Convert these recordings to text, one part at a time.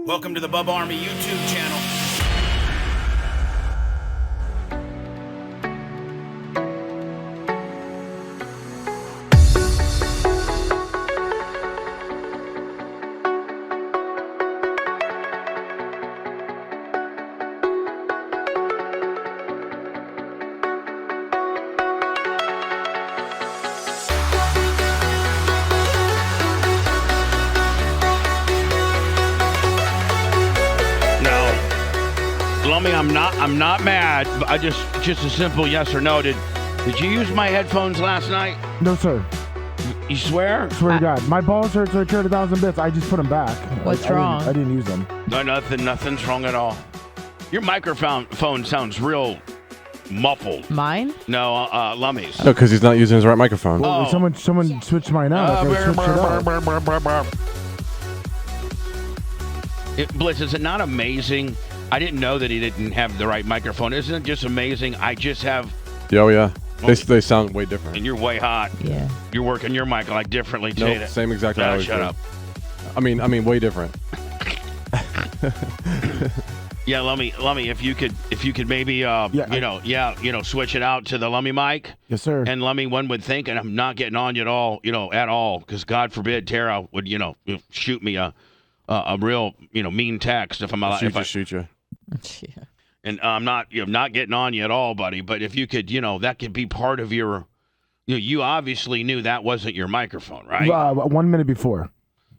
Welcome to the Bubba Army YouTube channel. Lummy, I'm not mad. But I just a simple yes or no. Did you use my headphones last night? No, sir. You swear? Swear to God. My balls hurt, so I turned 1,000 bits. I just put them back. What's wrong? I didn't use them. No, nothing's wrong at all. Your microphone sounds real muffled. Mine? No, Lummy's. No, because he's not using his right microphone. Well, someone switched mine out. Blitz, is it not amazing? I didn't know that he didn't have the right microphone. Isn't it just amazing? I just have... Oh, yeah. They sound way different. And you're way hot. Yeah. You're working your mic like differently, too. Nope, same exact way. Shut up. I mean, way different. Yeah, Lummy, if you could maybe, switch it out to the Lummy mic. Yes, sir. And Lummy, one would think, and I'm not getting on you at all, because God forbid Tara would, shoot me a real, mean text if I'm allowed. If I shoot you. Yeah. And I'm not getting on you at all, buddy. But if you could, that could be part of your, you obviously knew that wasn't your microphone, right? 1 minute before.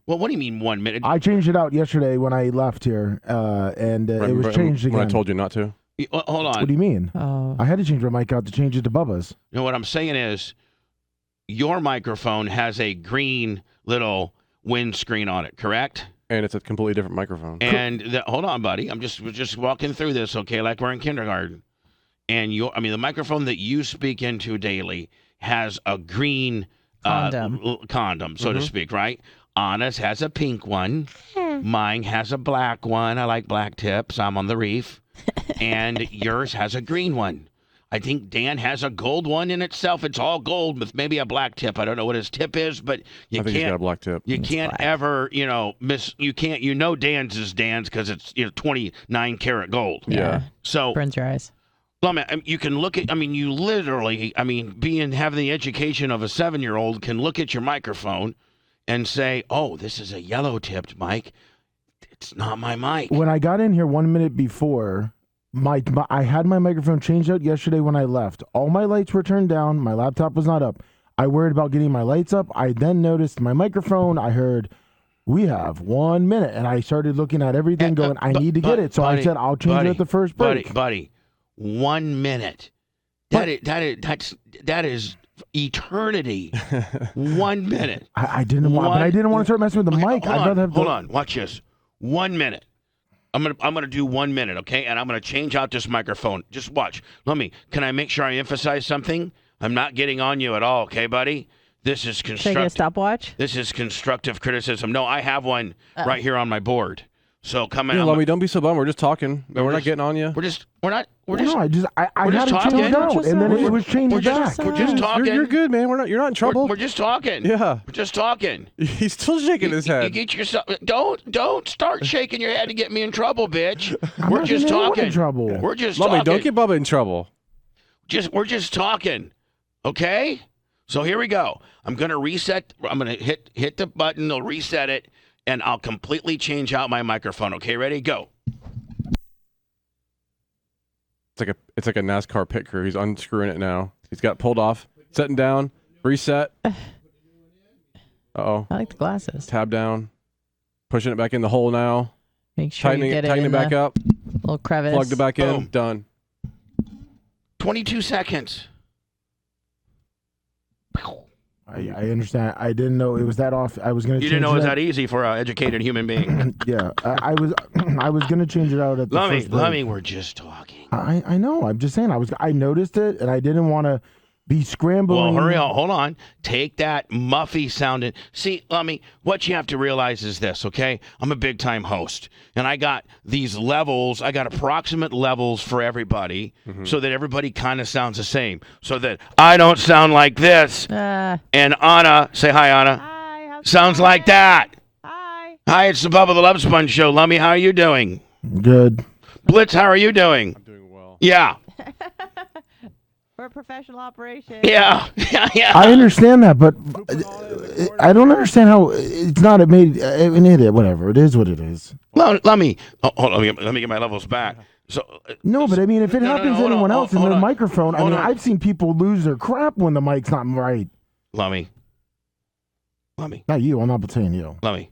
Well, what do you mean 1 minute? I changed it out yesterday when I left here, and it was changed again. When I told you not to? Hold on. What do you mean? Oh. I had to change my mic out to change it to Bubba's. What I'm saying is, your microphone has a green little windscreen on it, correct? And it's a completely different microphone. And hold on, buddy. I'm just walking through this, okay? Like we're in kindergarten. And the microphone that you speak into daily has a green condom, so to speak, right? Anna's has a pink one. Mine has a black one. I like black tips. I'm on the reef. And yours has a green one. I think Dan has a gold one in itself. It's all gold with maybe a black tip. I don't know what his tip is, but I think he's got a black tip. You can't ever, miss. You can't. Dan's is Dan's because it's 29 karat gold. Yeah. So burns your eyes. Well, you can look at. You literally. Having the education of a 7-year-old can look at your microphone and say, "Oh, this is a yellow tipped mic. It's not my mic." When I got in here 1 minute before. I had my microphone changed out yesterday when I left. All my lights were turned down. My laptop was not up. I worried about getting my lights up. I then noticed my microphone. I heard, we have 1 minute. And I started looking at everything going, I need to get it. So I said, I'll change it at the first break. Buddy, 1 minute. That is eternity. 1 minute. I didn't want to start messing with the mic. Hold on. Watch this. 1 minute. I'm gonna do 1 minute, okay? And I'm gonna change out this microphone. Just watch. Can I make sure I emphasize something? I'm not getting on you at all, okay, buddy? This is constructive. Should I get a stopwatch? This is constructive criticism. No, I have one right here on my board. So come in. Lummy, don't be so bummed. We're just talking. We're not getting on you. I had to change it out, and then it was changed back. We're just talking. You're good, man. You're not in trouble. We're just talking. Yeah. We're just talking. He's still shaking his head. You get yourself. Don't start shaking your head to get me in trouble, bitch. We're just talking. In trouble. We're just Lummy, talking. don't get Bubba in trouble. We're just talking. Okay? So here we go. I'm gonna reset. I'm gonna hit the button. It'll reset it. And I'll completely change out my microphone. Okay, ready? Go. It's like a NASCAR pit crew. He's unscrewing it now. He's got it pulled off, setting down, reset. Uh-oh. I like the glasses. Tab down, pushing it back in the hole now. Make sure you get tightening it back up. Little crevice. Plugged it back in. Boom. Done. 22 seconds. I understand. I didn't know it was that off. I was going to. You didn't know it was that easy for an educated human being. Yeah, I was going to change it out at the first break. Lummy, we're just talking. I know. I'm just saying. I noticed it, and I didn't want to be scrambling. Well, hurry on. Hold on. Take that muffy sounding. See, Lummy, what you have to realize is this, okay? I'm a big-time host, and I got these levels. I got approximate levels for everybody so that everybody kind of sounds the same, so that I don't sound like this. And Anna, say hi, Anna. Hi. Sounds like that. Hi. Hi, it's the Bubba the Love Sponge Show. Lummy, how are you doing? Good. Blitz, how are you doing? I'm doing well. Yeah. For a professional operation. Yeah. I understand that, but I don't understand how it's not made an idiot. Whatever. It is what it is. Lummy. Oh, hold on, let me get my levels back. So No, but I mean, if it happens to anyone else in the microphone, I mean, on. I've seen people lose their crap when the mic's not right. Lummy. Not you. I'm not saying you. Lummy.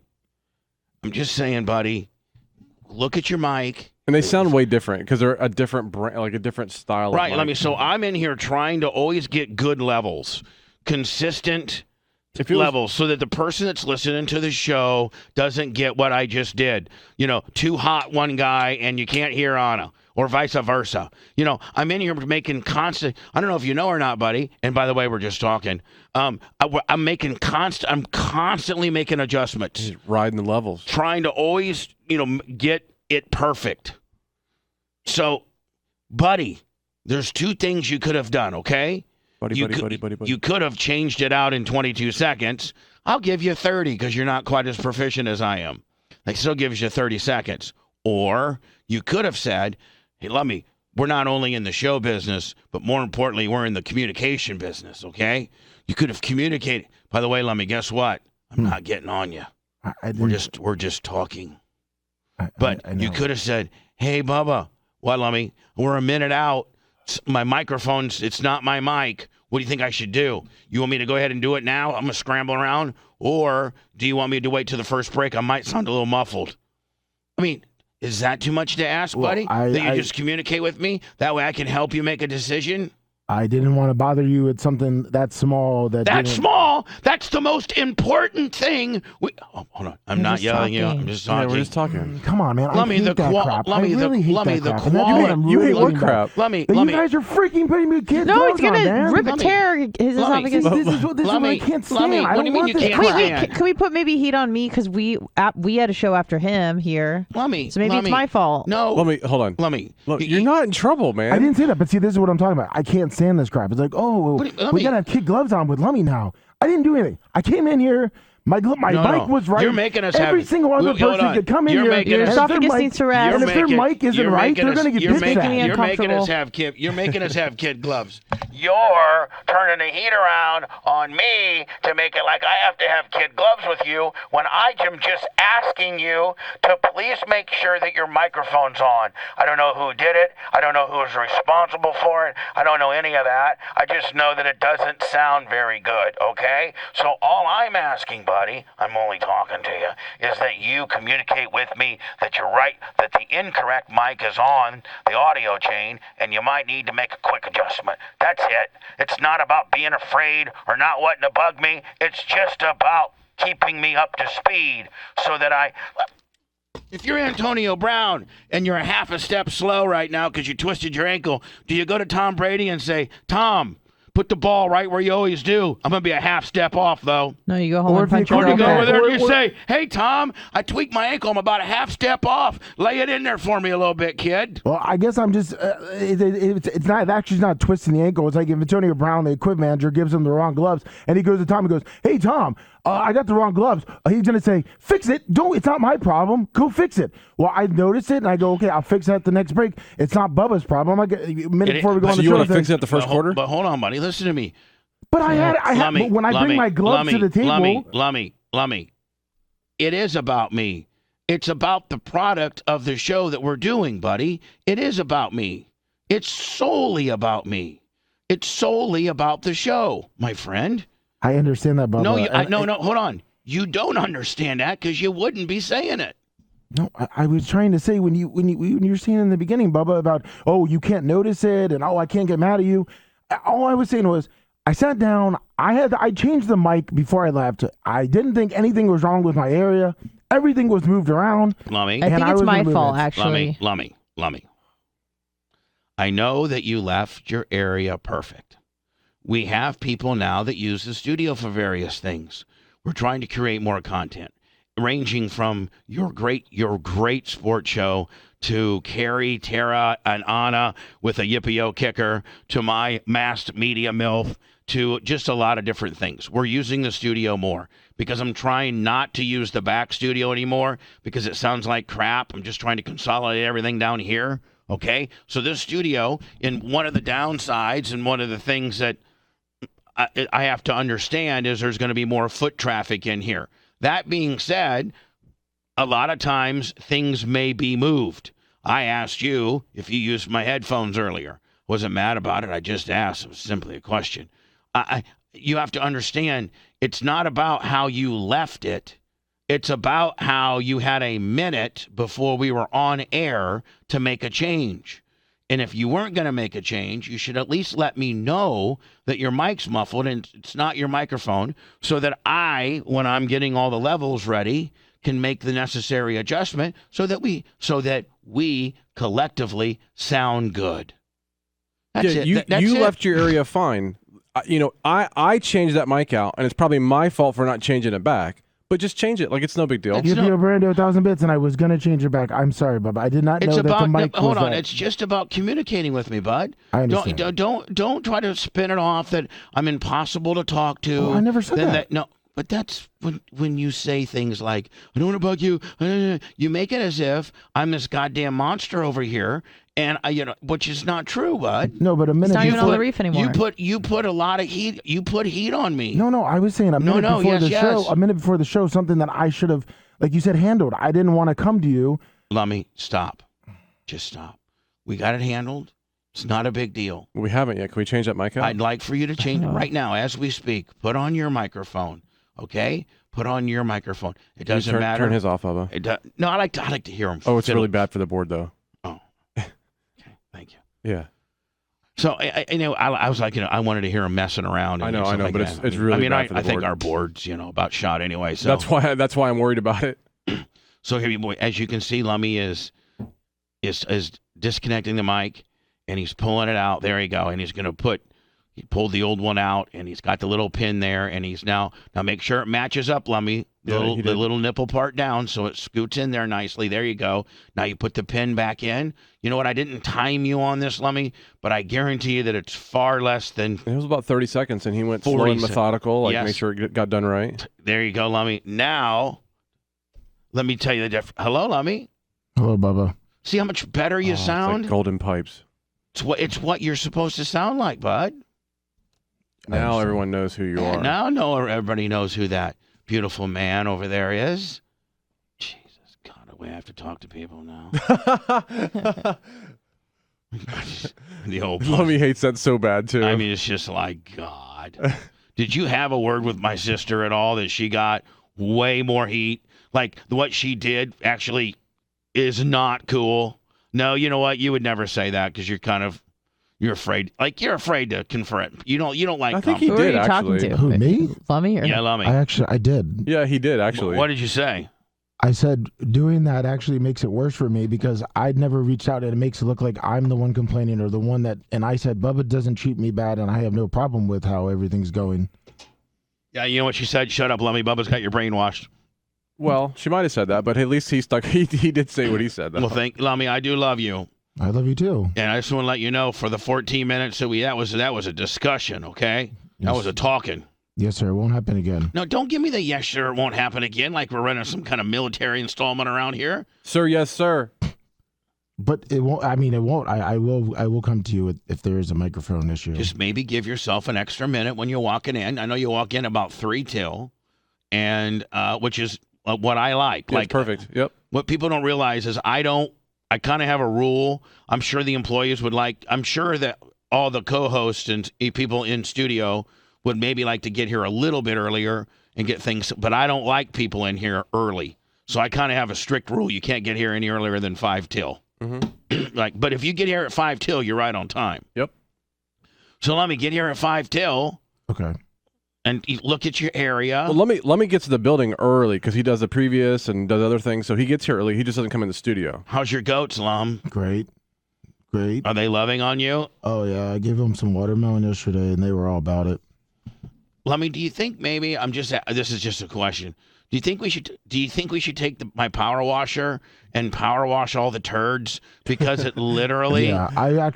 I'm just saying, buddy. Look at your mic. And they sound way different because they're a different brand, like a different style. Right, of Lummy. So I'm in here trying to always get good levels, consistent levels, so that the person that's listening to the show doesn't get what I just did. You know, too hot one guy and you can't hear Anna, or vice versa. You know, I'm in here making constant. I don't know if you know or not, buddy. And by the way, we're just talking. I'm constantly making adjustments. He's riding the levels, trying to always, get it perfect. So, buddy, there's two things you could have done, okay? buddy. You could have changed it out in 22 seconds. I'll give you 30 because you're not quite as proficient as I am. That still gives you 30 seconds. Or you could have said, hey, Lummy, we're not only in the show business, but more importantly, we're in the communication business, okay? You could have communicated. By the way, Lummy, guess what? I'm not getting on you. We're just talking. But you could have said, hey, Bubba, what, Lummy? We're a minute out. My microphone's, it's not my mic. What do you think I should do? You want me to go ahead and do it now? I'm going to scramble around. Or do you want me to wait till the first break? I might sound a little muffled. I mean, is that too much to ask, buddy? That you just communicate with me? That way I can help you make a decision? I didn't want to bother you with something that small. That's small. That's the most important thing. Hold on. I'm not yelling at you. I'm just talking. Yeah, we're just talking. Come on, man. Lummy, I hate that crap. I really hate that crap. You hate what crap? Lummy. You guys are freaking putting me kids. No, he's gonna man. rip a tear his esophagus. This is what I can't stand. What do you mean you can't stand? Can we put maybe heat on me because we had a show after him here. Lummy. So maybe it's my fault. No. Lummy, hold on. Lummy. Look, you're not in trouble, man. I didn't say that, but see, this is what I'm talking about. I can't stand this crap. It's like, we gotta have kid gloves on with Lummy now. I didn't do anything. I came in here. My mic was right. You're making us Every single other person could come in here. Your esophagus needs to rest. And if their mic isn't right, they're going to get pissed at. You're making us have kid gloves. You're turning the heat around on me to make it like I have to have kid gloves with you when I am just asking you to please make sure that your microphone's on. I don't know who did it. I don't know who's responsible for it. I don't know any of that. I just know that it doesn't sound very good, okay? So all I'm asking, buddy, I'm only talking to you, is that you communicate with me that you're right, that the incorrect mic is on the audio chain, and you might need to make a quick adjustment. That's it. It's not about being afraid or not wanting to bug me. It's just about keeping me up to speed so that if you're Antonio Brown and you're a half a step slow right now because you twisted your ankle, do you go to Tom Brady and say, Tom, put the ball right where you always do. I'm going to be a half step off, though. No, you go home and punch your Or you go over there and you Or- say, hey, Tom, I tweaked my ankle. I'm about a half step off. Lay it in there for me a little bit, kid. Well, I guess I'm just, it's not, actually it's not twisting the ankle. It's like if Antonio Brown, the equipment manager, gives him the wrong gloves, and he goes to Tom and goes, hey, Tom, I got the wrong gloves. He's going to say, fix it. It's not my problem. Go fix it. Well, I noticed it, and I go, okay, I'll fix that the next break. It's not Bubba's problem. A minute before we go on the you show. want to fix it at the first quarter? But hold on, buddy. Listen to me. But I had when I bring my gloves to the table. Lummy, it is about me. It's about the product of the show that we're doing, buddy. It is about me. It's solely about me. It's solely about the show, my friend. I understand that, Bubba. No, hold on. You don't understand that because you wouldn't be saying it. No, I was trying to say when you were saying in the beginning, Bubba, about you can't notice it and I can't get mad at you. All I was saying was I sat down. I changed the mic before I left. I didn't think anything was wrong with my area. Everything was moved around. Lummy, I think it's my fault, actually. Lummy. I know that you left your area perfect. We have people now that use the studio for various things. We're trying to create more content, ranging from your great sports show to Carrie, Tara, and Anna with a Yippee-O kicker to my masked media MILF to just a lot of different things. We're using the studio more. because I'm trying not to use the back studio anymore because it sounds like crap. I'm just trying to consolidate everything down here. Okay? So this studio, in one of the downsides and one of the things that I have to understand is there's going to be more foot traffic in here. That being said, a lot of times things may be moved. I asked you if you used my headphones earlier. Wasn't mad about it. I just asked. It was simply a question. You have to understand, it's not about how you left it. It's about how you had a minute before we were on air to make a change. And if you weren't going to make a change, you should at least let me know that your mic's muffled and it's not your microphone, so that I, when I'm getting all the levels ready, can make the necessary adjustment so that we collectively sound good. That's it. You left your area fine. I changed that mic out, and it's probably my fault for not changing it back. But just change it. Like, it's no big deal. Give you a brand new 1,000 bits, and I was going to change it back. I'm sorry, Bubba. I did not know that the mic was Hold on. that. It's just about communicating with me, bud. I understand. Don't try to spin it off that I'm impossible to talk to. Oh, I never said that. No, but that's when you say things like, I don't want to bug you. You make it as if I'm this goddamn monster over here. And which is not true, bud. No, but a minute. It's not even on the reef anymore. You put a lot of heat. You put heat on me. No. I was saying a minute before the show. A minute before the show, something that I should have, like you said, handled. I didn't want to come to you. Lummy, stop. Just stop. We got it handled. It's not a big deal. We haven't yet. Can we change that mic out? I'd like for you to change it right now as we speak. Put on your microphone, okay? Put on your microphone. It doesn't matter. Turn his off, Bubba. No, I like to hear him. Oh, it's really bad for the board, though. Oh. Thank you. Yeah. So I was like, I wanted to hear him messing around. I know, like but it's really bad for the board. I think our board's about shot anyway. So that's why I'm worried about it. So here, boy, as you can see, Lummy is disconnecting the mic, and he's pulling it out. There you go, and he's gonna he pulled the old one out, and he's got the little pin there, and he's now make sure it matches up, Lummy. The little nipple part down, so it scoots in there nicely. There you go. Now you put the pin back in. You know what? I didn't time you on this, Lummy, but I guarantee you that it's far less than. It was about 30 seconds, and he went slow and methodical, make sure it got done right. There you go, Lummy. Now, let me tell you the difference. Hello, Lummy. Hello, Bubba. See how much better you sound? It's like golden pipes. It's what you're supposed to sound like, bud. Now everyone knows who you are. Now everybody knows who that beautiful man over there is. Jesus, God, we have to talk to people now. The old Lummy hates that so bad, too. I mean, it's just like, God. Did you have a word with my sister at all that she got way more heat? Like, what she did actually is not cool. No, you know what? You would never say that because you're afraid. Like, you're afraid to confront. You don't like. I think he Who did, are you actually. talking to? Who, me? Lummy? Yeah, Lummy. I did. Yeah, he did, actually. What did you say? I said doing that actually makes it worse for me because I'd never reached out and it makes it look like I'm the one complaining or the one that. And I said Bubba doesn't treat me bad and I have no problem with how everything's going. Yeah, you know what she said? Shut up, Lummy. Bubba's got your brainwashed. Well, she might have said that, but at least he stuck. He did say what he said, though. Well, Lummy, I do love you. I love you too. And I just want to let you know for the 14 minutes that that was a discussion, okay? That was a talking. Yes, sir. It won't happen again. No, don't give me the yes, sir, it won't happen again, like we're running some kind of military installment around here. Sir, yes, sir. But it won't. I mean, it won't. I will come to you if there is a microphone issue. Just maybe give yourself an extra minute when you're walking in. I know you walk in about 3 till, and which is what I like. Yeah, perfect. Yep. What people don't realize is I kind of have a rule. I'm sure the employees would like. I'm sure that all the co-hosts and people in studio would maybe like to get here a little bit earlier and get things, but I don't like people in here early. So I kind of have a strict rule. You can't get here any earlier than 5 till. Mm-hmm. But if you get here at 5 till, you're right on time. Yep. So let me get here at 5 till. Okay. And you look at your area. Well, let me get to the building early because he does the previous and does other things. So he gets here early. He just doesn't come in the studio. How's your goats, Lum? Great. Are they loving on you? Oh, yeah. I gave them some watermelon yesterday, and they were all about it. Lummy, do you think maybe this is just a question. Do you think we should take my power washer and power wash all the turds because it literally? Yeah,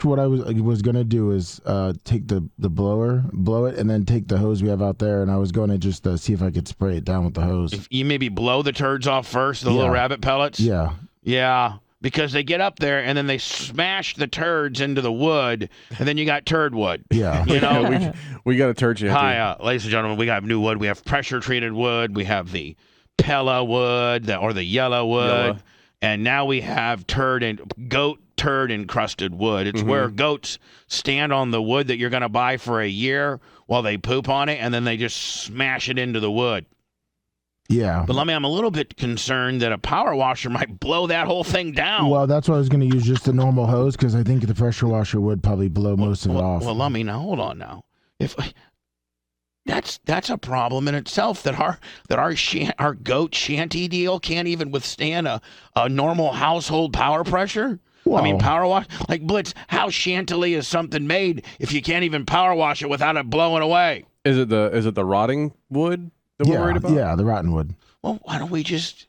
what I was gonna do is take the blower, blow it, and then take the hose we have out there, and I was going to just see if I could spray it down with the hose. If you maybe blow the turds off first, the little rabbit pellets. Yeah. Yeah. Because they get up there and then they smash the turds into the wood, and then you got turd wood. Yeah. You know, we got a turd shanty. Hi, ladies and gentlemen, we got new wood. We have pressure treated wood. We have the Pella wood, or the yellow wood, and now we have goat turd encrusted wood. It's where goats stand on the wood that you're going to buy for a year while they poop on it, and then they just smash it into the wood. Yeah. But I'm a little bit concerned that a power washer might blow that whole thing down. Well, that's why I was going to use just a normal hose, because I think the pressure washer would probably blow most of it off. Well, Lummy, now hold on now. If that's a problem in itself, that our goat shanty deal can't even withstand a normal household power pressure. Wow. I mean, power wash, like Blitz. How shantily is something made if you can't even power wash it without it blowing away? Is it the rotting wood that we're worried about? Yeah, the rotten wood. Well, why don't we just?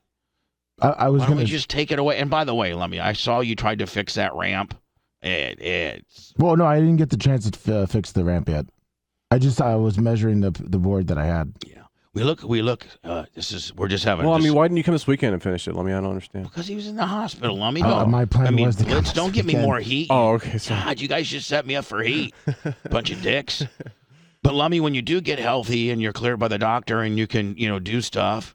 I was going to just take it away. And by the way, Lummy, I saw you tried to fix that ramp. Well, no, I didn't get the chance to fix the ramp yet. I was measuring the board that I had. Yeah, we look. We're just having. Well, why didn't you come this weekend and finish it? I don't understand. Because he was in the hospital. Lummy, my plan was to Blitz, don't give me more heat. Oh, okay. Sorry. God, you guys just set me up for heat. Bunch of dicks. But Lummy, when you do get healthy and you're cleared by the doctor and you can, do stuff,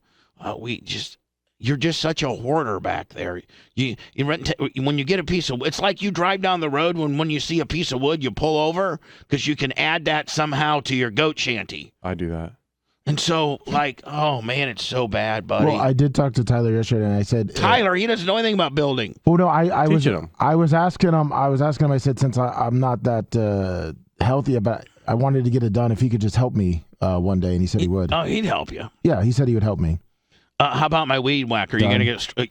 you're just such a hoarder back there. When you get a piece of, it's like you drive down the road when you see a piece of wood, you pull over because you can add that somehow to your goat shanty. I do that. And so, oh man, it's so bad, buddy. Well, I did talk to Tyler yesterday, and I said, Tyler, he doesn't know anything about building. Well, no, I was asking him. I said, since I'm not that healthy, but I wanted to get it done, if he could just help me one day, and he said he would. Oh, he'd help you. Yeah, he said he would help me. How about my weed whacker? Are you gonna get? I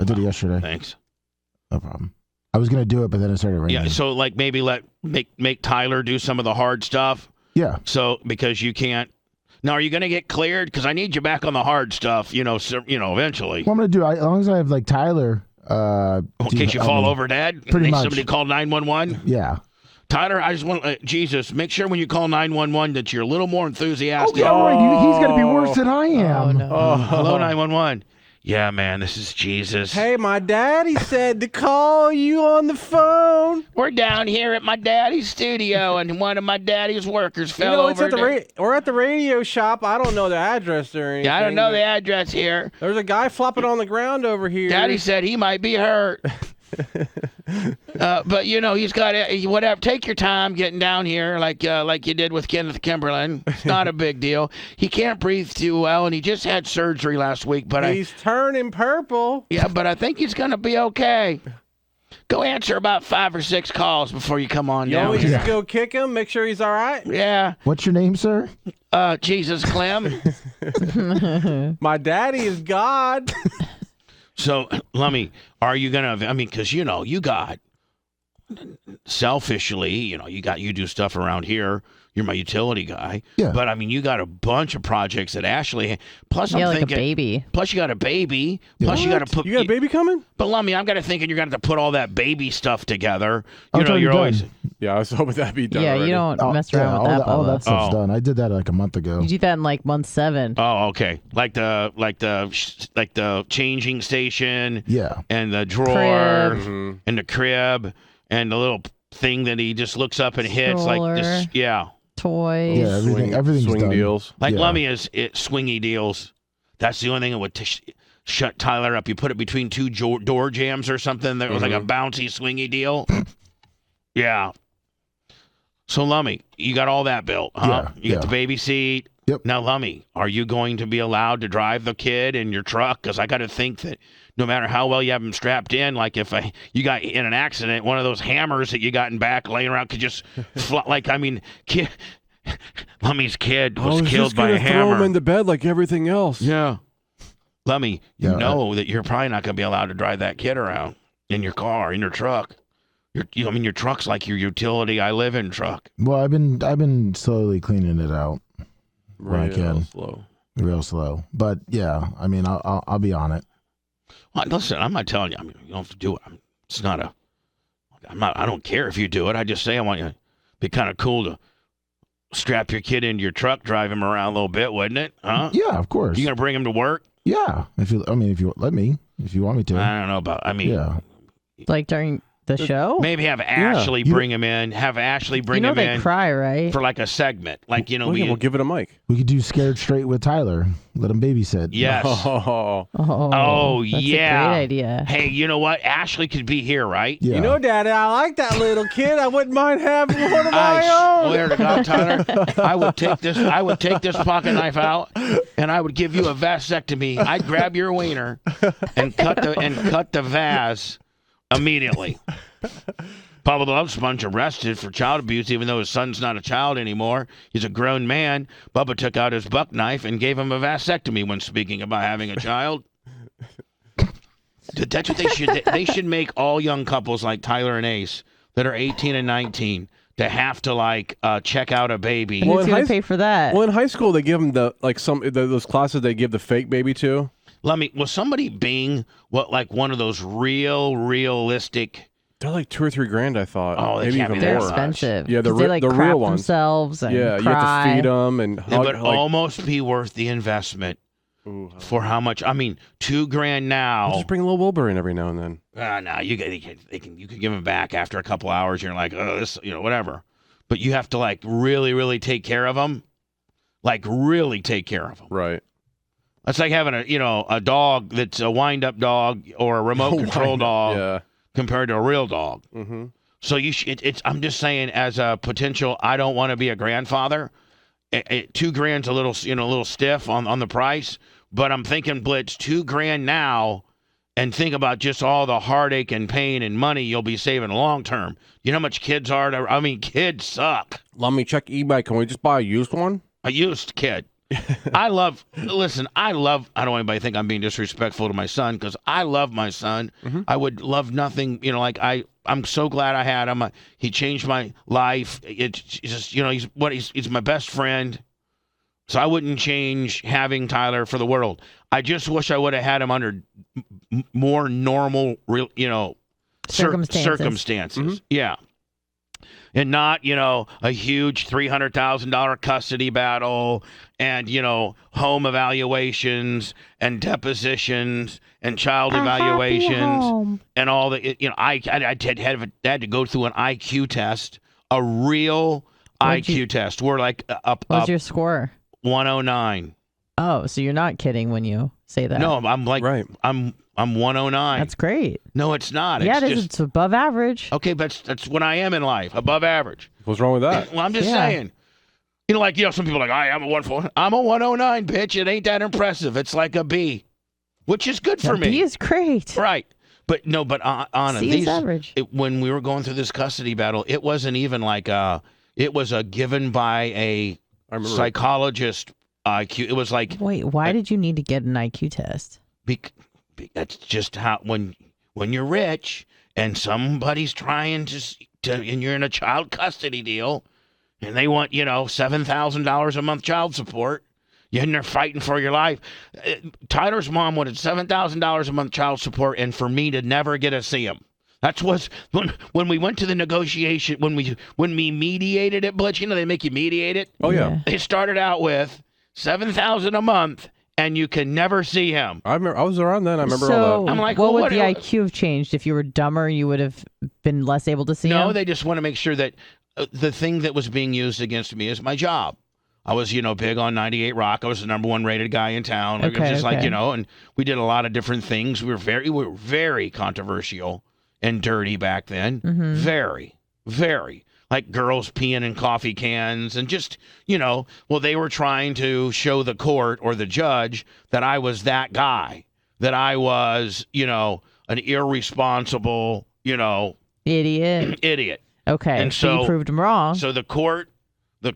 did it yesterday. Thanks. No problem. I was gonna do it, but then it started raining. Yeah, so maybe make Tyler do some of the hard stuff. Yeah. So because you can't. Now, are you gonna get cleared? Because I need you back on the hard stuff. Eventually. What I'm gonna do, as long as I have Tyler. In case you fall over, Dad. Pretty much. Somebody call 911. Yeah. Tyler, I just want Jesus, make sure when you call 911 that you're a little more enthusiastic. Oh, yeah, right. He's gonna be worse than I am. Oh, no. Hello, 911. Yeah, man, this is Jesus. Hey, my daddy said to call you on the phone. We're down here at my daddy's studio, and one of my daddy's workers fell over. We're at the radio shop. I don't know the address or anything. Yeah, I don't know the address here. There's a guy flopping on the ground over here. Daddy said he might be hurt. But he's got whatever. Take your time getting down here, like you did with Kenneth Kimberlin. It's not a big deal. He can't breathe too well, and he just had surgery last week. But he's turning purple. Yeah, but I think he's gonna be okay. Go answer about 5 or 6 calls before you come on down. You just go kick him, make sure he's all right. Yeah. What's your name, sir? Jesus Clem. My daddy is God. So, Lummy, are you gonna? Because you got selfishly, you do stuff around here. You're my utility guy. Yeah. But you got a bunch of projects that Ashley. Plus, I'm thinking a baby. Plus, you got a baby. Plus, you got to put. You got a baby coming? But Lummy, I'm gonna thinking you're gonna have to put all that baby stuff together. You're always. Yeah, I was hoping that'd be done. Yeah, already. you don't mess around with that. All that Bubba. stuff's done. I did that a month ago. You do that in month 7. Oh, okay. Like the changing station. Yeah. And the drawer. Crib. And the crib and the little thing that he just looks up and hits Stroller. like this. Yeah. Toys. Yeah, everything's swing done. deals. Like Lummy is swingy deals. That's the only thing that would shut Tyler up. You put it between 2 door jams or something. That was like a bouncy swingy deal. Yeah. So Lummy, you got all that built, huh? Yeah, You got the baby seat. Yep. Now, Lummy, are you going to be allowed to drive the kid in your truck? Because I got to think that no matter how well you have him strapped in, like if you got in an accident, one of those hammers that you got in back laying around could just Lummy's kid was killed by a hammer. Throw him in the bed like everything else. Yeah. Lummy, you know that you're probably not going to be allowed to drive that kid around in your car, in your truck. Your truck's like your utility I live in truck. Well, I've been slowly cleaning it out. When I can. Slow. real slow. But yeah, I mean, I'll be on it. Well, listen, I'm not telling you. I mean, you don't have to do it. It's not a. I don't care if you do it. I just say I want you to be kind of cool to strap your kid into your truck, drive him around a little bit, wouldn't it? Huh? Yeah, of course. You gonna bring him to work? Yeah, if you want me to. I don't know about. I mean, yeah. Like during the show? maybe have Ashley bring him in. Have Ashley bring him they in cry, right? for like a segment. Like we'll give it a mic. We could do Scared Straight with Tyler. Let him babysit. Yes. Oh, that's yeah. a great idea. Hey, you know what? Ashley could be here, right? Yeah. You know, Daddy, I like that little kid. I wouldn't mind having one of my own. I swear to God, Tyler, I would take this pocket knife out, and I would give you a vasectomy. I'd grab your wiener and cut the vas immediately. Papa Love Sponge arrested for child abuse, even though his son's not a child anymore. He's a grown man. Bubba took out his buck knife and gave him a vasectomy when speaking about having a child. That's what they should. They should make all young couples like Tyler and Ace that are 18 and 19 to have to check out a baby. Who's going to pay for that? Well, in high school, they give them those classes they give the fake baby to. Was somebody being one of those realistic? They're like $2 or $3 I thought. Oh, they maybe can't even be They're more. expensive. Yeah, the they real crap ones. themselves and Yeah, cry. you have to feed them and It hug. would almost be worth the investment for how much? I mean, $2,000 now. I'll just bring a little Wilbur in every now and then. No, you can give them back after a couple hours. You're like, oh, this, whatever. But you have to really, really take care of them. Like really take care of them. Right. That's like having a dog that's a wind-up dog or a remote control dog compared to a real dog. Mm-hmm. So I'm just saying, as a potential, I don't want to be a grandfather. $2,000's a little stiff on the price, but I'm thinking, Blitz, $2,000 now, and think about just all the heartache and pain and money you'll be saving long term. You know how much kids are? Kids suck. Let me check eBay. Can we just buy a used one? A used kid. I don't want anybody to think I'm being disrespectful to my son, because I love my son. Mm-hmm. I would love nothing, I'm so glad I had him. He changed my life. It's just, he's my best friend. So I wouldn't change having Tyler for the world. I just wish I would have had him under more normal, circumstances. Mm-hmm. Yeah. And not, a huge $300,000 custody battle and, home evaluations and depositions and child evaluations and all the, I had to go through an IQ test, a real IQ test. We're What's your score? 109. Oh, so you're not kidding when you say that. No, I'm right. I'm 109. That's great. No, it's not. Yeah, It's it's above average. Okay, but that's what I am in life, above average. What's wrong with that? Well, I'm just saying. Some people are like, I'm a 109. I'm a 109, bitch. It ain't that impressive. It's like a B, which is good for me. B is great. Right. But Anna, C is average. When we were going through this custody battle, it wasn't even it was a given by a psychologist IQ. It was like, wait, why did you need to get an IQ test? That's just how when you're rich and somebody's trying to and you're in a child custody deal and they want $7,000 a month child support, and they're fighting for your life. Tyler's mom wanted $7,000 a month child support, and for me to never get to see him. That's what's when we went to the negotiation, when we mediated it, Blitz. They make you mediate it. Oh yeah. They started out with $7,000 a month, and you can never see him. I remember. I was around then. I remember all that. I'm like, what would the IQ have changed? If you were dumber, you would have been less able to see him? No, they just want to make sure that the thing that was being used against me is my job. I was, big on 98 Rock. I was the #1 rated guy in town. And we did a lot of different things. We were very controversial and dirty back then. Mm-hmm. Very, very. Like girls peeing in coffee cans and just, they were trying to show the court or the judge that I was that guy, that I was, an irresponsible, idiot. Okay, and so you proved him wrong. So the court, when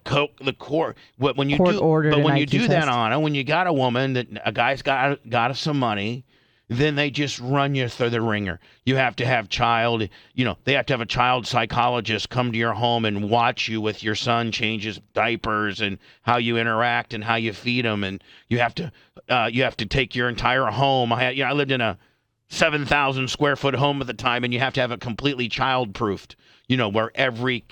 you Court ordered but when an you IQ do that, test. Anna, when you got a woman that a guy's got some money, then they just run you through the ringer. You have to have they have to have a child psychologist come to your home and watch you with your son change his diapers and how you interact and how you feed him. And you have to take your entire home. I lived in a 7,000 square foot home at the time, and you have to have it completely child-proofed, where every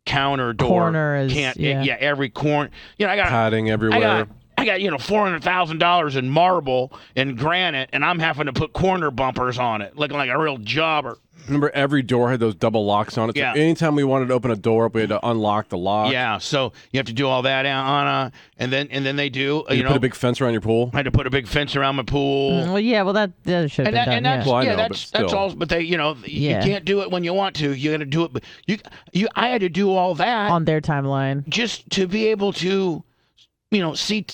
counter door corner is, every corner. I got padding everywhere. I got $400,000 in marble and granite, and I'm having to put corner bumpers on it, looking like a real jobber. Remember, every door had those double locks on it. Yeah. So anytime we wanted to open a door up, we had to unlock the lock. Yeah, so you have to do all that, Anna, and then they do. You put a big fence around your pool. I had to put a big fence around my pool. That should have been done. That's all. But they, you can't do it when you want to. You got to do it. But I had to do all that on their timeline just to be able to, see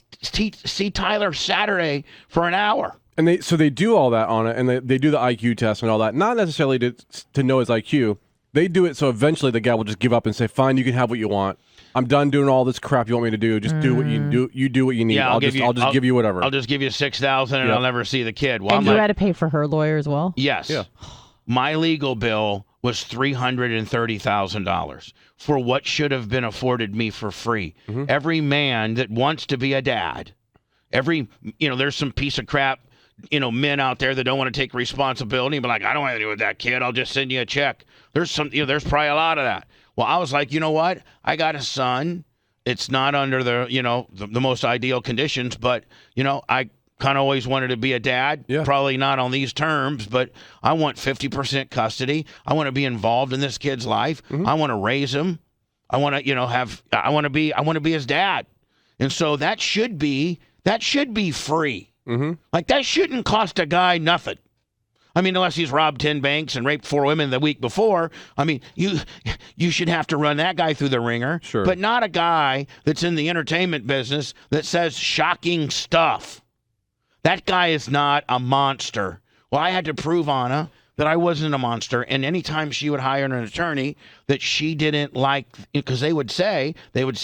Tyler Saturday for an hour. And they do all that on it, and they do the IQ test and all that. Not necessarily to know his IQ. They do it so eventually the guy will just give up and say, "Fine, you can have what you want. I'm done doing all this crap you want me to do. Just do what you do. You do what you need. Yeah, I'll just give you whatever. I'll just give you $6,000 and I'll never see the kid." Well, and you had to pay for her lawyer as well? Yes. Yeah. My legal bill was $330,000 for what should have been afforded me for free. Mm-hmm. Every man that wants to be a dad, there's some piece of crap, men out there that don't want to take responsibility, but like, I don't want to do with that kid. I'll just send you a check. There's there's probably a lot of that. Well, I was like, you know what? I got a son. It's not under the most ideal conditions, but I kind of always wanted to be a dad. Yeah. Probably not on these terms, but I want 50% custody. I want to be involved in this kid's life. Mm-hmm. I want to raise him. I want to, I want to be his dad. And so that should be free. Mm-hmm. Like, that shouldn't cost a guy nothing. I mean, unless he's robbed 10 banks and raped 4 women the week before. I mean, you should have to run that guy through the ringer. Sure. But not a guy that's in the entertainment business that says shocking stuff. That guy is not a monster. Well, I had to prove, Anna, that I wasn't a monster. And anytime she would hire an attorney that she didn't like, because they would see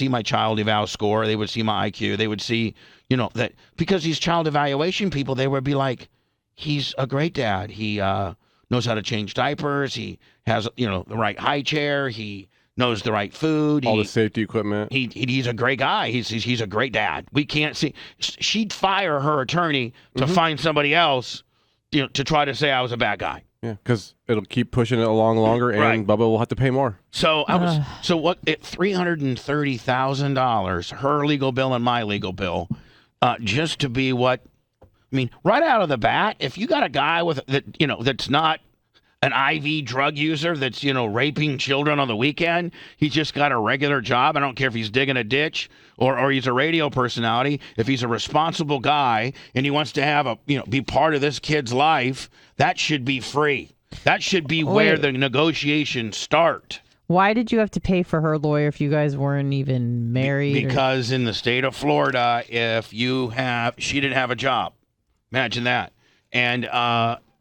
my child eval score, they would see my IQ, they would see, that because these child evaluation people, they would be like, he's a great dad. He knows how to change diapers. He has, the right high chair. He knows the right food. All the safety equipment. He's a great guy. He's a great dad. We can't see. She'd fire her attorney to find somebody else, to try to say I was a bad guy. Yeah, because it'll keep pushing it along longer, and Right. Bubba will have to pay more. So $330,000, her legal bill and my legal bill, just to be what. I mean, right out of the bat, if you got a guy that's not an IV drug user that's, raping children on the weekend, he's just got a regular job. I don't care if he's digging a ditch or he's a radio personality. If he's a responsible guy and he wants to have be part of this kid's life, that should be free. That should be where the negotiations start. Why did you have to pay for her lawyer if you guys weren't even married? Because in the state of Florida, she didn't have a job. Imagine that. And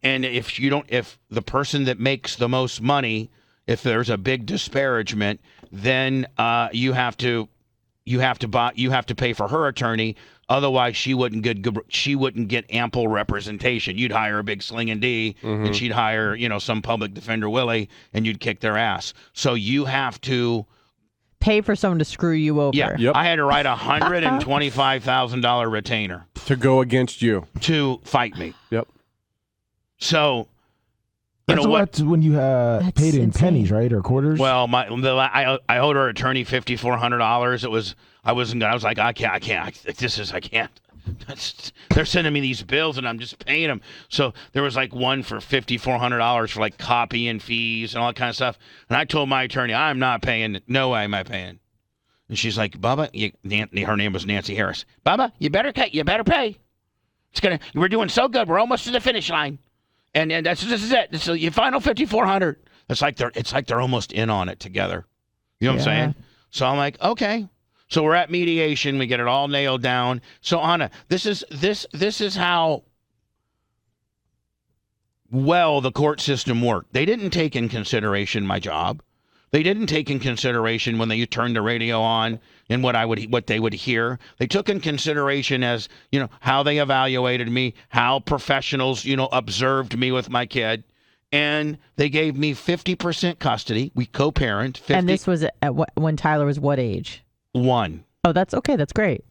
if the person that makes the most money, if there's a big disparagement, then you have to pay for her attorney. Otherwise, she wouldn't get ample representation. You'd hire a big slinging D, and she'd hire some public defender Willie, and you'd kick their ass. So you have to pay for someone to screw you over. Yeah, Yep. I had to write a $125,000 retainer To go against you. to fight me. Yep. So, That's when you paid in insane. pennies, right, or quarters? Well, I owed our attorney $5,400. I was like, I can't. They're sending me these bills and I'm just paying them. So there was like one for $5,400 for like copy and fees and all that kind of stuff. And I told my attorney, I'm not paying. No way am I paying. And she's like, Bubba, her name was Nancy Harris. Bubba, you better pay. We're doing so good. We're almost to the finish line. And this is it. So your final $5,400. It's like they're almost in on it together. You know what I'm saying? So I'm like, okay. So we're at mediation. We get it all nailed down. So Anna, this is how well the court system worked. They didn't take in consideration my job. They didn't take in consideration when they turned the radio on and what they would hear. They took in consideration as, how they evaluated me, how professionals, observed me with my kid. And they gave me 50% custody. We co-parent. And this was when Tyler was what age? 1. Oh, that's okay. That's great.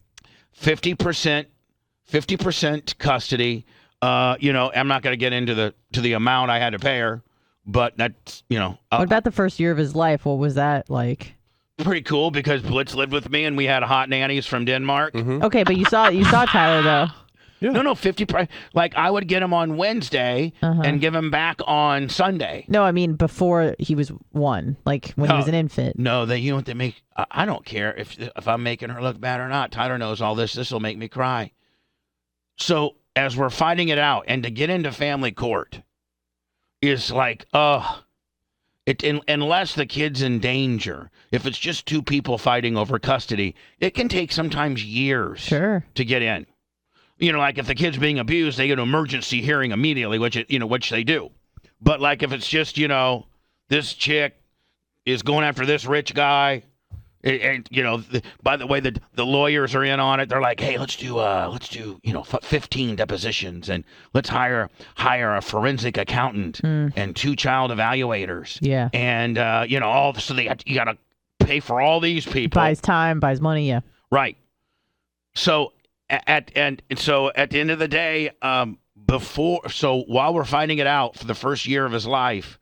50% custody. I'm not going to get into the amount I had to pay her, but that's, what about the first year of his life? What was that like? Pretty cool because Blitz lived with me and we had hot nannies from Denmark. Mm-hmm. Okay, but you saw Tyler though. Yeah. No, 50. Like I would get him on Wednesday and give him back on Sunday. No, I mean before he was 1, like when he was an infant. No, you know what they make? I don't care if I'm making her look bad or not. Tyler knows all this. This will make me cry. So as we're fighting it out, and to get into family court is like, unless the kid's in danger. If it's just 2 people fighting over custody, it can take sometimes years to get in. Like if the kid's being abused, they get an emergency hearing immediately, which they do. But like if it's just, this chick is going after this rich guy, and by the way, the lawyers are in on it. They're like, hey, let's do 15 depositions, and let's hire a forensic accountant and 2 child evaluators. Yeah. And you got to pay for all these people. Buys time, buys money. Yeah. Right. So at the end of the day, while we're fighting it out for the first year of his life,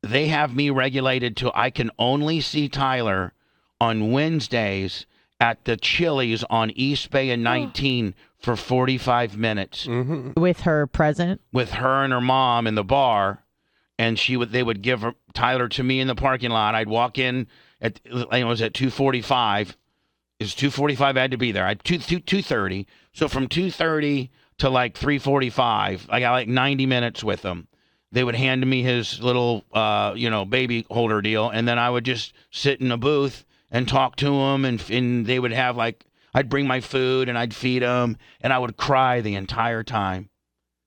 they have me regulated to I can only see Tyler on Wednesdays at the Chili's on East Bay and 19 for 45 minutes. Mm-hmm. With her present? With her and her mom in the bar, and they would give Tyler to me in the parking lot. I'd walk in it was at 2:45. It was 2:45. I had to be there. 2:30. So from 2:30 to like 3:45, I got like 90 minutes with them. They would hand me his little, baby holder deal, and then I would just sit in a booth and talk to him, and they would have I'd bring my food and I'd feed him, and I would cry the entire time.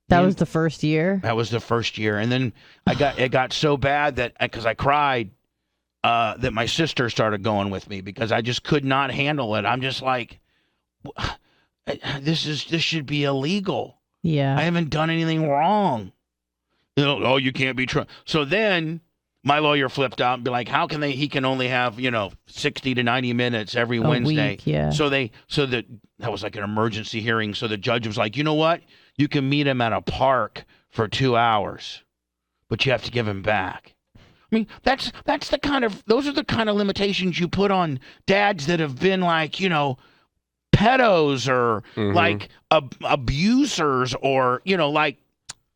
That was the first year? That was the first year. And then it got so bad that, because I cried, that my sister started going with me because I just could not handle it. I'm just like, this should be illegal. Yeah. I haven't done anything wrong. You can't be true. So then my lawyer flipped out and be like, how can he can only have, 60 to 90 minutes every Wednesday. Week, yeah. That was like an emergency hearing. So the judge was like, you know what? You can meet him at a park for 2 hours, but you have to give him back. I mean, those are the kind of limitations you put on dads that have been like, pedos or like abusers or, like,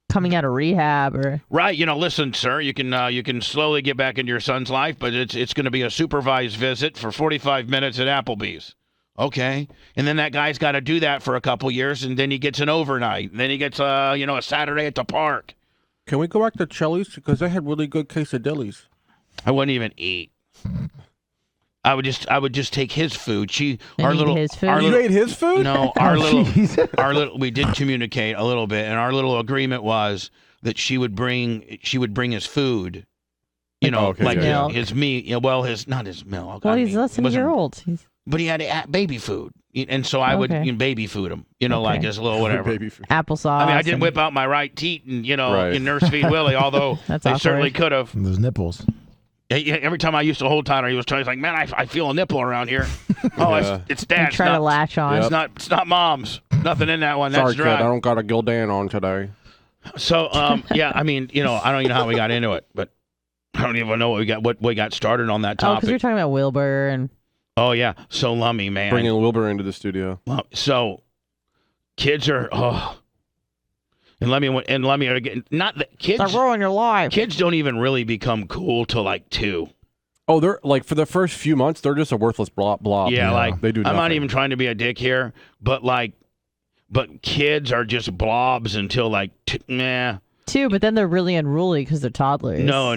coming out of rehab or right. Listen, sir, you can slowly get back into your son's life, but it's going to be a supervised visit for 45 minutes at Applebee's. Okay. And then that guy's got to do that for a couple years, and then he gets an overnight, and then he gets a Saturday at the park. Can we go back to Chili's because they had really good quesadillas? I wouldn't even eat. I would just take his food. His food? You ate his food? No, we did communicate a little bit, and our little agreement was that she would bring his food. His meat. Well, not his milk. Well, he's less than a year old. But he had baby food, and so I would baby food him. Like his little whatever. Baby food. Applesauce. I mean, I didn't whip out my right teat and and nurse feed Willie, although they certainly could have. Those nipples. Every time I used to hold Tyler, he was like, "Man, I feel a nipple around here." It's Dad's. Try to latch on. Yep. It's not Mom's. Nothing in that one. Sorry, That's dry. kid, I don't got a Gildan on today. So, I mean, I don't even know how we got into it, but I don't even know what we got started on that topic. Oh, because you're talking about Wilbur and. Oh yeah, so Lummy, man. Bringing Wilbur into the studio. So, kids are And let me again. Not that kids. They're ruining your life. Kids don't even really become cool till like 2. Oh, they're like for the first few months, they're just a worthless blob. Yeah, like they do. I'm not even trying to be a dick here, but kids are just blobs until like 2, but then they're really unruly because they're toddlers. No.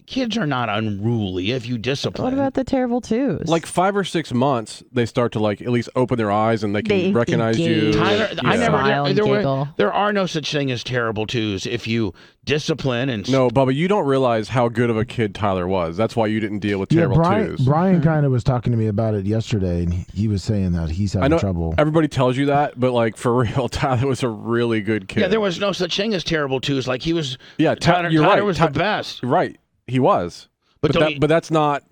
kids are not unruly if you discipline. What about the terrible twos? Like 5 or 6 months, they start to like at least open their eyes and they can recognize you. Tyler, I never. There are no such thing as terrible twos if you discipline and. No, Bubba, you don't realize how good of a kid Tyler was. That's why you didn't deal with terrible twos. Brian kind of was talking to me about it yesterday, and he was saying that he's having trouble. Everybody tells you that, but like for real, Tyler was a really good kid. Yeah, there was no such thing as terrible twos. Like he was. Yeah, Tyler was the best. Right, he was. But that's not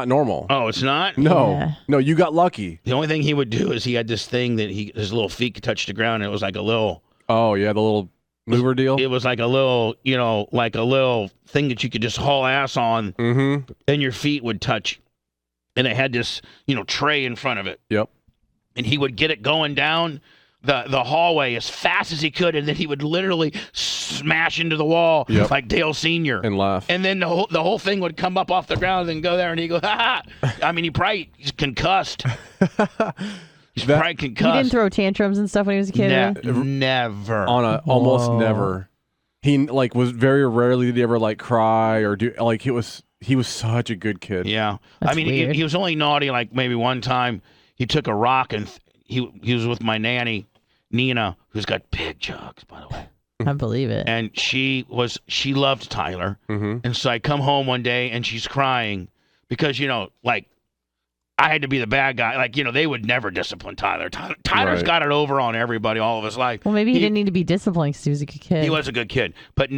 normal. Oh, it's not? No, you got lucky. The only thing he would do is he had this thing that his little feet could touch the ground, and it was like a little. Oh yeah, the little mover deal. It was like a little, like a little thing that you could just haul ass on, and your feet would touch, and it had this, tray in front of it. Yep. And he would get it going down the hallway as fast as he could, and then he would literally smash into the wall like Dale Sr. and laugh. And then the whole thing would come up off the ground and go there, and he'd go, ha ha. I mean, he's concussed. He's probably concussed. He didn't throw tantrums and stuff when he was a kid? Never. Almost never. He was very rarely did he ever like cry or do he was such a good kid. Yeah. That's I mean, weird. he was only naughty like maybe one time. He took a rock and he was with my nanny, Nina, who's got big jugs, by the way. I believe it. And she loved Tyler. And so I come home one day and she's crying because, I had to be the bad guy. They would never discipline Tyler. Tyler's got it over on everybody all of his life. Well, maybe he didn't need to be disciplined because he was a good kid. He was a good kid. But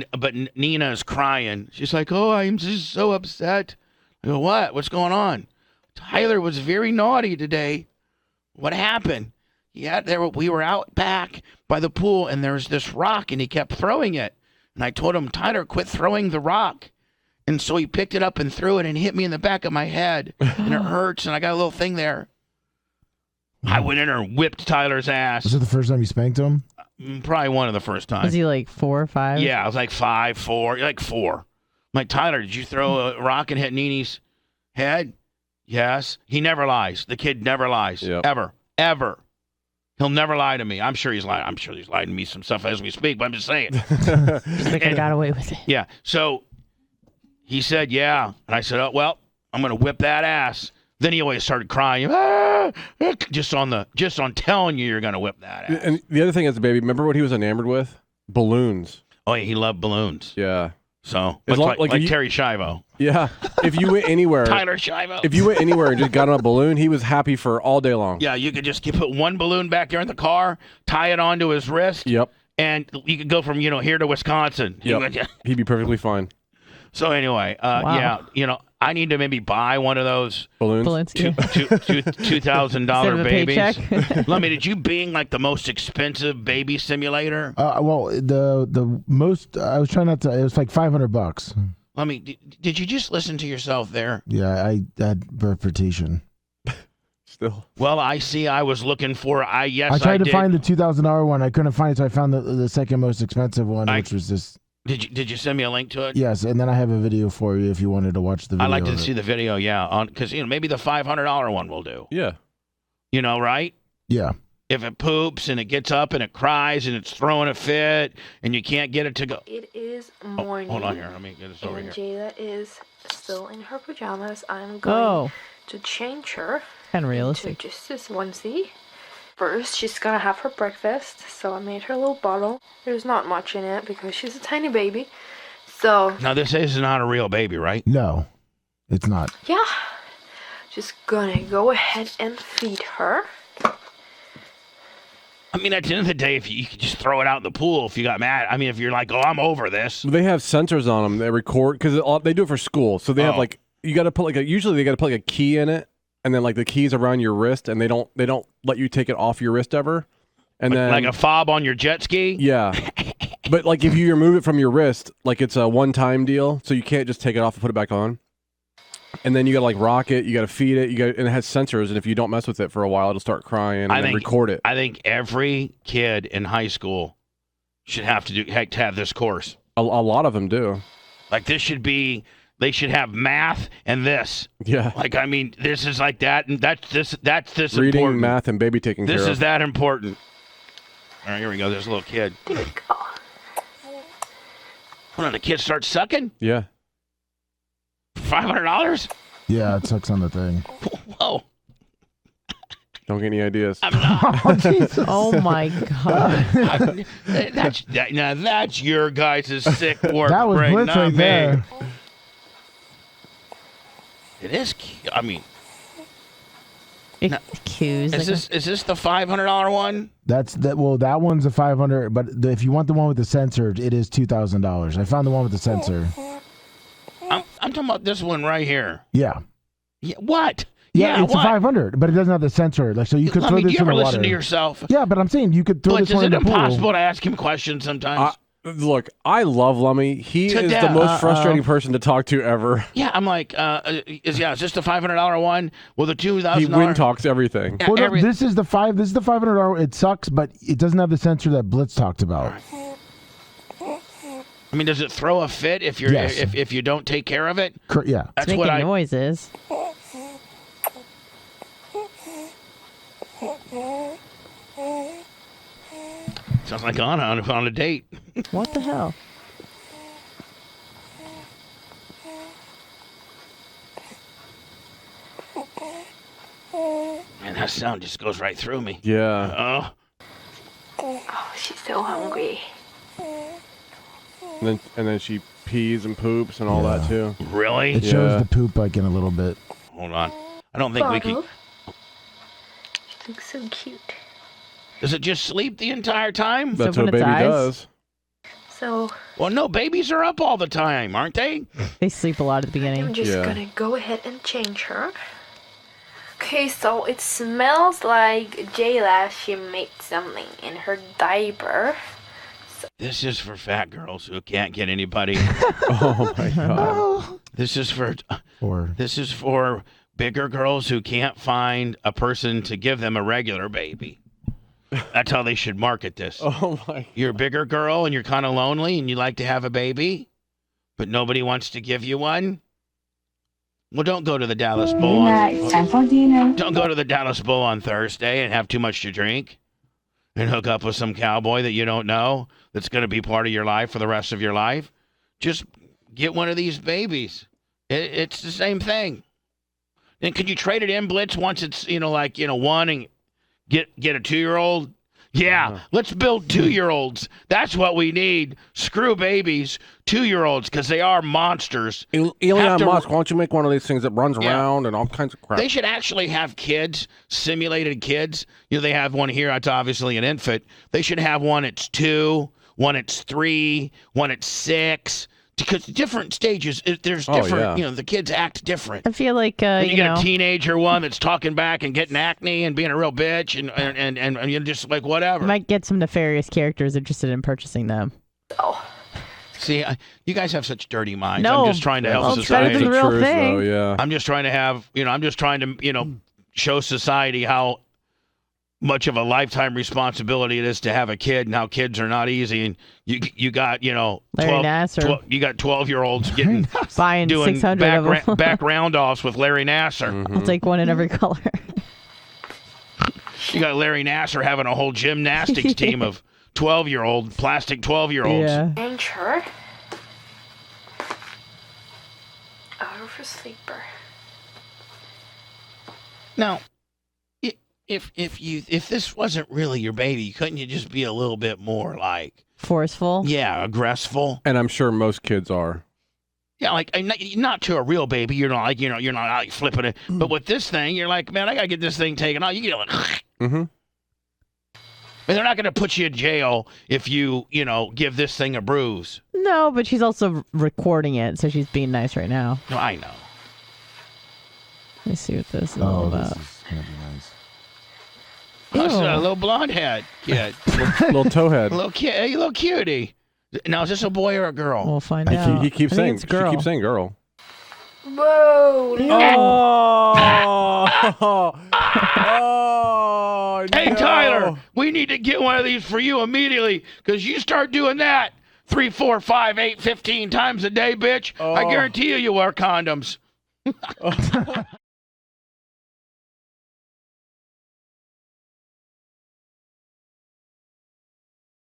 Nina is crying. She's like, oh, I'm just so upset. I go, what? What's going on? Tyler was very naughty today. What happened? Yeah, we were out back by the pool, and there's this rock, and he kept throwing it. And I told him, Tyler, quit throwing the rock. And so he picked it up and threw it and hit me in the back of my head. And it hurts, and I got a little thing there. I went in there and whipped Tyler's ass. Was it the first time you spanked him? Probably one of the first times. Was he like 4 or 5? Yeah, I was like 5, 4, like 4. I'm like, Tyler, did you throw a rock and hit Nini's head? Yes. He never lies. The kid never lies. Yep. Ever. He'll never lie to me. I'm sure he's lying. I'm sure he's lying to me some stuff as we speak, but I'm just saying. Just like I got away with it. Yeah. So he said, yeah. And I said, oh, well, I'm going to whip that ass. Then he always started crying. Just on telling you're going to whip that ass. And the other thing as a baby, remember what he was enamored with? Balloons. Oh, yeah, he loved balloons. Yeah. So, like Terry Schiavo. Yeah. If you went anywhere. Tyler Schiavo. If you went anywhere and just got on a balloon, he was happy for all day long. Yeah, you could just put one balloon back there in the car, tie it onto his wrist. Yep. And you could go from, here to Wisconsin. Yep. He'd be perfectly fine. So anyway, wow. yeah, I need to maybe buy one of those balloons. $2,000 babies. Paycheck. Lummy, did you being like the most expensive baby simulator? Well, the most I was trying not to. It was like $500. Lummy, did you just listen to yourself there? Yeah, I had birth-fertility. Still. Well, I see. I was looking for. I tried to find the $2,000 one. I couldn't find it, so I found the second most expensive one, which was this. Did you send me a link to it? Yes, and then I have a video for you if you wanted to watch the video. I'd like to see the video, yeah, because maybe the $500 one will do. Yeah. Right? Yeah. If it poops and it gets up and it cries and it's throwing a fit and you can't get it to go. It is morning. Hold on here. Let me get this over here. Jada is still in her pajamas. I'm going to change her Kind of to realistic. just this onesie. First, she's gonna have her breakfast, so I made her a little bottle. There's not much in it because she's a tiny baby. So now this is not a real baby, right? No, it's not. yeah, just gonna go ahead and feed her. I mean, at the end of the day, if you could just throw it out in the pool if you got mad. I mean, if you're like, oh, I'm over this. They have sensors on them. They record because they do it for school. So they have you got to put usually they got to put a key in it. And then the keys around your wrist, and they don't let you take it off your wrist ever. And then like a fob on your jet ski. Yeah, but if you remove it from your wrist, it's a one-time deal, so you can't just take it off and put it back on. And then you got to rock it, you got to feed it, and it has sensors, and if you don't mess with it for a while, it'll start crying and then record it. I think every kid in high school should have to have this course. A lot of them do. This should be. They should have math and this. Yeah. This is like that, and that's this Reading, important. math, and baby taking care of. This is that important. All right, here we go. There's a little kid. There we go. Hold on, the kid starts sucking? Yeah. $500? Yeah, it sucks on the thing. Whoa. Don't get any ideas. I'm not. Oh, Jesus. Oh my god. That's your guys' sick work. That was brain, Blitz not right me. there. It is cute. I mean, Cues. is this the $500 one? That's that. Well, that one's a 500. But if you want the one with the sensor, it is $2,000. I found the one with the sensor. I'm talking about this one right here. Yeah. Yeah, what? Yeah, it's what? a 500, but it doesn't have the sensor. Like, so you could throw Do this you in ever the listen water. to yourself? Yeah, but I'm saying you could throw But this one is in it the pool. impossible to ask him questions sometimes? Look, I love Lummy. He To is death. the most frustrating person to talk to ever. Yeah, I'm like, is this the $500 one? Well, the $2,000. He win talks everything. Yeah, Well, no, this is the $500. It sucks, but it doesn't have the sensor that Blitz talked about. I mean, does it throw a fit if you're Yes. if you don't take care of it? Yeah. That's making what I. noises. Sounds like on a date. What the hell? Man, that sound just goes right through me. Yeah. Oh, she's so hungry. And then she pees and poops and all that too. Really? It Yeah. shows the poop like in a little bit. Hold on. I don't think we can. Bottle. She looks so cute. Does it just sleep the entire time? That's open what a its baby eyes? does. So Well, no, babies are up all the time, aren't they? They sleep a lot at the I'm beginning. just Yeah. gonna go ahead and change her. Okay, so it smells like Jayla. She made something in her diaper. This is for fat girls who can't get anybody. Oh my god. This is for Or bigger girls who can't find a person to give them a regular baby. That's how they should market this. Oh my. You're a bigger girl and you're kind of lonely and you like to have a baby, but nobody wants to give you one. Well, don't go to the Dallas Bull. It's time for dinner. Don't go to the Dallas Bull on Thursday and have too much to drink and hook up with some cowboy that you don't know that's going to be part of your life for the rest of your life. Just get one of these babies. It's the same thing. And could you trade it in, Blitz, once it's, one and get a 2-year-old? Yeah, let's build 2-year-olds. That's what we need. Screw babies, 2-year-olds, because they are monsters. Elon Musk, why don't you make one of these things that runs Yeah. around and all kinds of crap? They should actually have kids, simulated kids. They have one here. It's obviously an infant. They should have one at 2, one at 3, one at 6. Because different stages, there's different, yeah. The kids act different. I feel like And you get a teenager one that's talking back and getting acne and being a real bitch and you're just like, whatever. might get some nefarious characters interested in purchasing them. Oh, See, you guys have such dirty minds. No. I'm just trying to help Well, it's better society. than the real thing. Though, yeah. I'm just trying to have, I'm just trying to, show society how much of a lifetime responsibility it is to have a kid and how kids are not easy. And you got, 12, Larry Nassar. you got 12-year-olds getting Buying doing 600 back, of them. back round-offs with Larry Nassar. I'll take one in every color. You got Larry Nassar having a whole gymnastics team of 12-year-old, plastic 12-year-olds. Yeah. change her. Out for sleeper. Now, if this wasn't really your baby, couldn't you just be a little bit more like, Forceful. yeah, aggressive? And I'm sure most kids are. Yeah, like not to a real baby. You're not like you're not out flipping it. But with this thing, you're like, man, I gotta get this thing taken out. You get like, Mm-hmm. and they're not gonna put you in jail if you give this thing a bruise. No, but she's also recording it, so she's being nice right now. No, I know. Let me see what this is all oh, about. this is gonna be nice. That's Ew. a little blonde head kid, Little towhead. little kid, hey, little cutie. Now, is this a boy or a girl? We'll find He, out. he keeps I think saying. it's a girl. She keeps saying girl. Whoa! Oh. Oh. Hey, no. Tyler, we need to get one of these for you immediately because you start doing that 3, 4, 5, 8, 15 times a day, bitch. I Oh. guarantee you wear condoms.